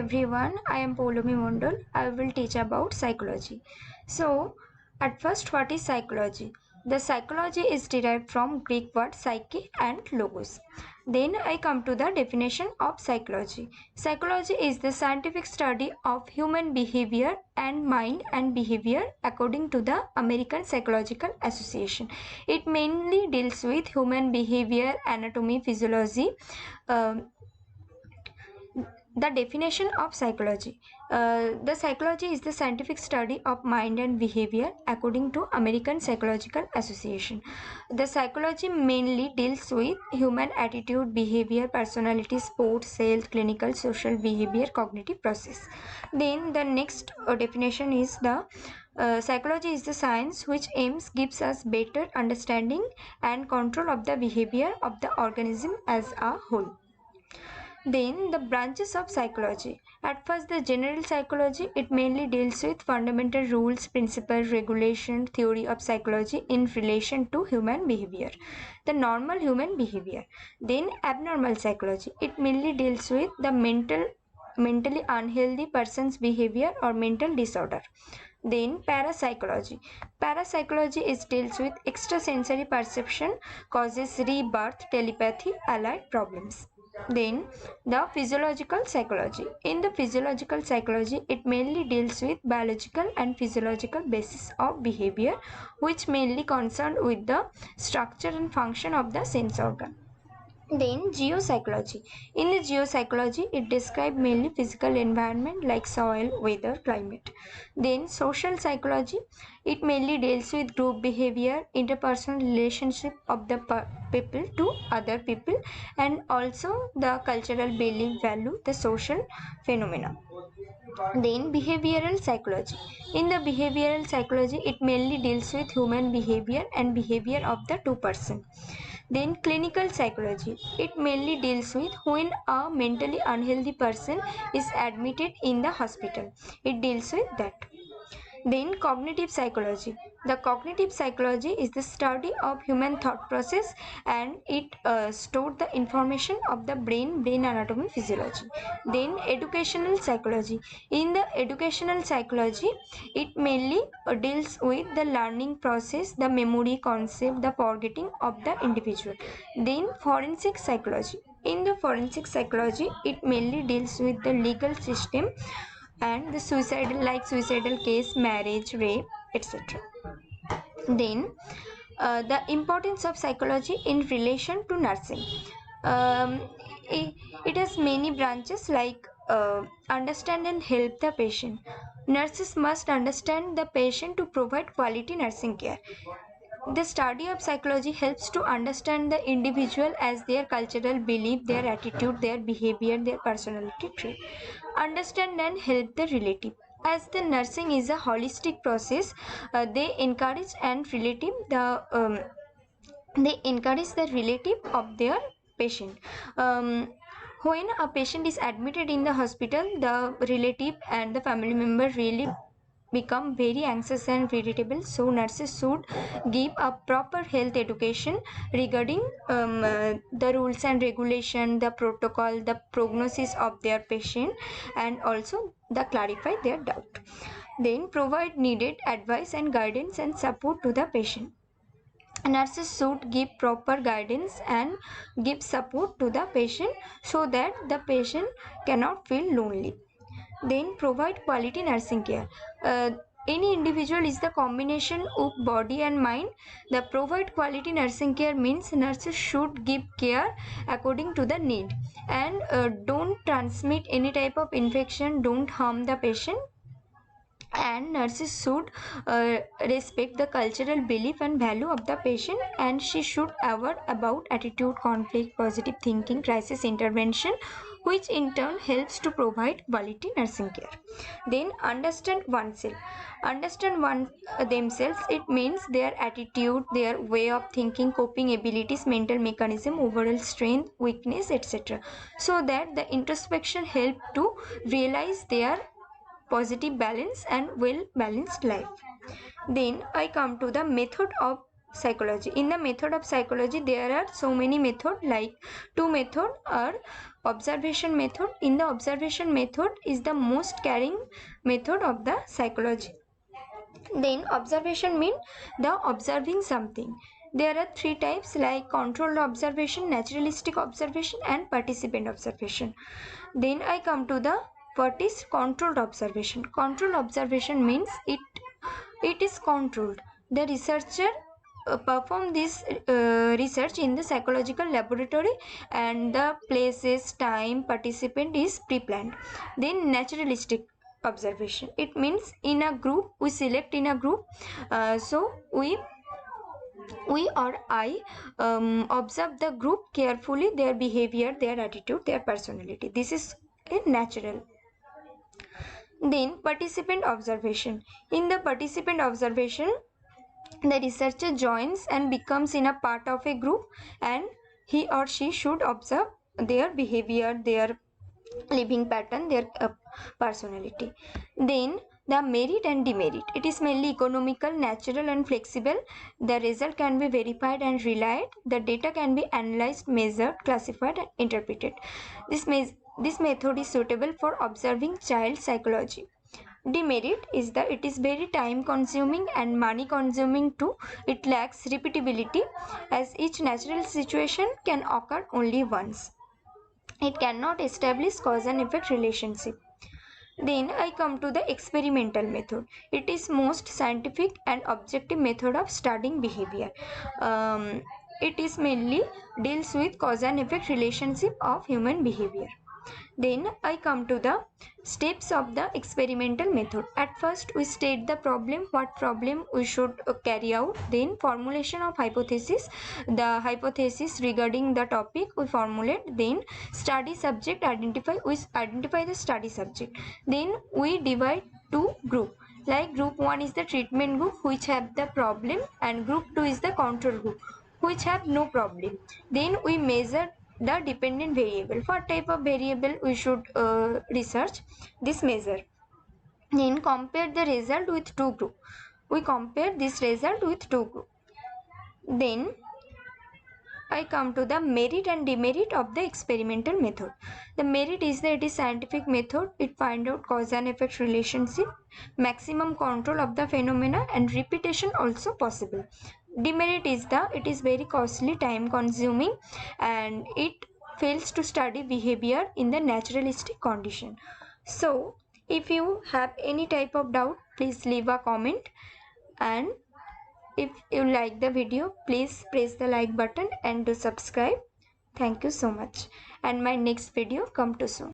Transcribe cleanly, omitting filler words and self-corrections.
everyone, I am Poulomi Mondol. I will teach about psychology. So, at first, what is psychology? The psychology is derived from Greek word psyche and logos. Then I come to the definition of psychology. Psychology is the scientific study of human behavior and mind and behavior according to the American Psychological Association. It mainly deals with human behavior, anatomy, physiology, the definition of psychology. The psychology is the scientific study of mind and behavior according to American Psychological Association. The psychology mainly deals with human attitude, behavior, personality, sports, health, clinical, social behavior, cognitive process. Then the next definition is the psychology is the science which aims gives us better understanding and control of the behavior of the organism as a whole. Then the branches of psychology. At first, the general psychology, it mainly deals with fundamental rules, principles, regulation, theory of psychology in relation to human behavior. The normal human behavior. Then abnormal psychology. It mainly deals with the mentally unhealthy person's behavior or mental disorder. Then parapsychology. Parapsychology is deals with extrasensory perception, causes rebirth, telepathy, allied problems. Then the physiological psychology. In the physiological psychology, it mainly deals with biological and physiological basis of behavior, which mainly concerned with the structure and function of the sense organ. Then geopsychology. In the geopsychology, it describes mainly physical environment like soil, weather, climate. Then social psychology, it mainly deals with group behavior, interpersonal relationship of the people to other people, and also the cultural belief, value, the social phenomena. Then behavioral psychology. In the behavioral psychology, it mainly deals with human behavior and behavior of the two person. Then clinical psychology. It mainly deals with when a mentally unhealthy person is admitted in the hospital. It deals with that. Then cognitive psychology. The cognitive psychology is the study of human thought process, and it stores the information of the brain anatomy, physiology. Then educational psychology. In the educational psychology, it mainly deals with the learning process, the memory concept, the forgetting of the individual. Then forensic psychology. In the forensic psychology, it mainly deals with the legal system and the suicidal case, marriage, rape, etc. Then the importance of psychology in relation to nursing. um, it has many branches like understand and help the patient. Nurses must understand the patient to provide quality nursing care. The study of psychology helps to understand the individual as their cultural belief, their attitude, their behavior, their personality trait. Understand and help the relative. As the nursing is a holistic process, they encourage and relative they encourage the relative of their patient. When a patient is admitted in the hospital, the relative and the family member really become very anxious and irritable, so nurses should give a proper health education regarding the rules and regulation, the protocol, the prognosis of their patient, and also the clarify their doubt. Then provide needed advice and guidance and support to the patient. Nurses should give proper guidance and give support to the patient so that the patient cannot feel lonely. Then provide quality nursing care. Any individual is the combination of body and mind. The provide quality nursing care means nurses should give care according to the need, and don't transmit any type of infection, don't harm the patient, and nurses should respect the cultural belief and value of the patient, and she should aware about attitude, conflict, positive thinking, crisis intervention, which in turn helps to provide quality nursing care. Then understand oneself. Understand themselves, it means their attitude, their way of thinking, coping abilities, mental mechanism, overall strength, weakness, etc., so that the introspection help to realize their positive balance and well balanced life. Then I come to the method of psychology. In the method of psychology, there are so many methods, like two methods are observation method. In the observation method is the most caring method of the psychology. Then observation mean the observing something. There are three types, like controlled observation, naturalistic observation, and participant observation. Then I come to the what is controlled observation. Controlled observation means it is controlled. The researcher perform this research in the psychological laboratory, and the places, time, participant is pre-planned. Then naturalistic observation, it means in a group, we select in a group, so we or I observe the group carefully, their behavior, their attitude, their personality. This is a natural. Then participant observation. In the participant observation, the researcher joins and becomes in a part of a group, and he or she should observe their behavior, their living pattern, their personality. Then the merit and demerit. It is mainly economical, natural, and flexible. The result can be verified and relied. The data can be analyzed, measured, classified, and interpreted. This method is suitable for observing child psychology. Demerit is that it is very time consuming and money consuming too. It lacks repeatability, as each natural situation can occur only once. It cannot establish cause and effect relationship. Then I come to the experimental method. It is most scientific and objective method of studying behavior. It is mainly deals with cause and effect relationship of human behavior. Then I come to the steps of the experimental method. At first we state the problem, what problem we should carry out. Then formulation of hypothesis, the hypothesis regarding the topic we formulate. Then study subject, identify the study subject. Then we divide two group, like group 1 is the treatment group which have the problem, and group 2 is the control group which have no problem. Then we measure the dependent variable. What type of variable we should research this measure. Then compare the result with two group. We compare this result with two group. Then I come to the merit and demerit of the experimental method. The merit is that it is scientific method. It find out cause and effect relationship, maximum control of the phenomena, and repetition also possible. Demerit is it is very costly, time consuming, and it fails to study behavior in the naturalistic condition. So if you have any type of doubt, please leave a comment, and if you like the video, please press the like button and do subscribe. Thank you so much, and my next video come too soon.